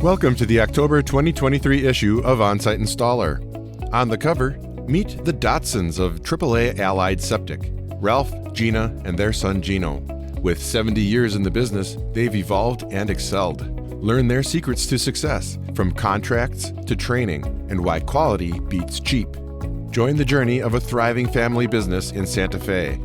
Welcome to the October 2023 issue of Onsite Installer. On the cover, meet the Dotsons of AAA Allied Septic, Ralph, Gina, and their son Gino. With 70 years in the business, they've evolved and excelled. Learn their secrets to success, from contracts to training, and why quality beats cheap. Join the journey of a thriving family business in Santa Fe.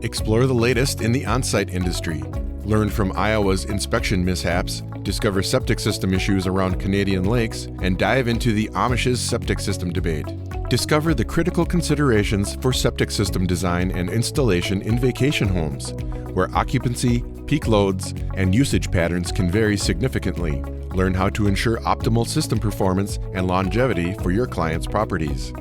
Explore the latest in the onsite industry. Learn from Iowa's inspection mishaps, discover septic system issues around Canadian lakes, and dive into the Amish's septic system debate. Discover the critical considerations for septic system design and installation in vacation homes, where occupancy, peak loads, and usage patterns can vary significantly. Learn how to ensure optimal system performance and longevity for your clients' properties.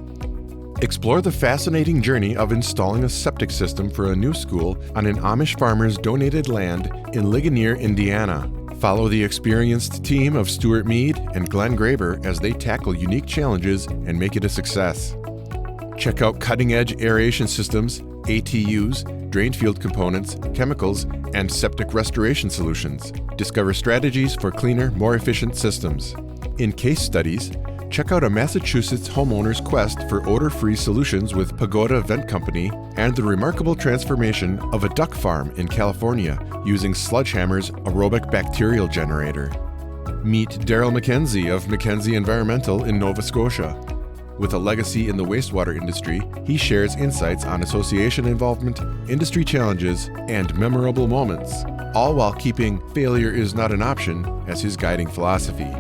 Explore the fascinating journey of installing a septic system for a new school on an Amish farmer's donated land in Ligonier, Indiana. Follow the experienced team of Stuart Mead and Glenn Graber as they tackle unique challenges and make it a success. Check out cutting-edge aeration systems, ATUs, drainfield components, chemicals, and septic restoration solutions. Discover strategies for cleaner, more efficient systems. In case studies, check out a Massachusetts homeowner's quest for odor-free solutions with Pagoda Vent Company and the remarkable transformation of a duck farm in California using Sledgehammer's aerobic bacterial generator. Meet Daryl McKenzie of McKenzie Environmental in Nova Scotia. With a legacy in the wastewater industry, he shares insights on association involvement, industry challenges, and memorable moments, all while keeping "failure is not an option" as his guiding philosophy.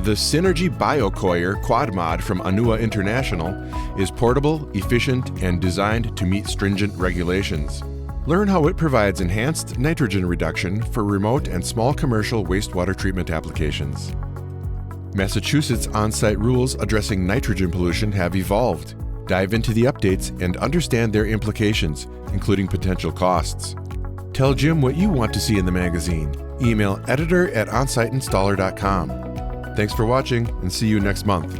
The Synergy BioCoir Quad Mod from Anua International is portable, efficient, and designed to meet stringent regulations. Learn how it provides enhanced nitrogen reduction for remote and small commercial wastewater treatment applications. Massachusetts on-site rules addressing nitrogen pollution have evolved. Dive into the updates and understand their implications, including potential costs. Tell Jim what you want to see in the magazine. Email editor@onsiteinstaller.com. Thanks for watching, and see you next month.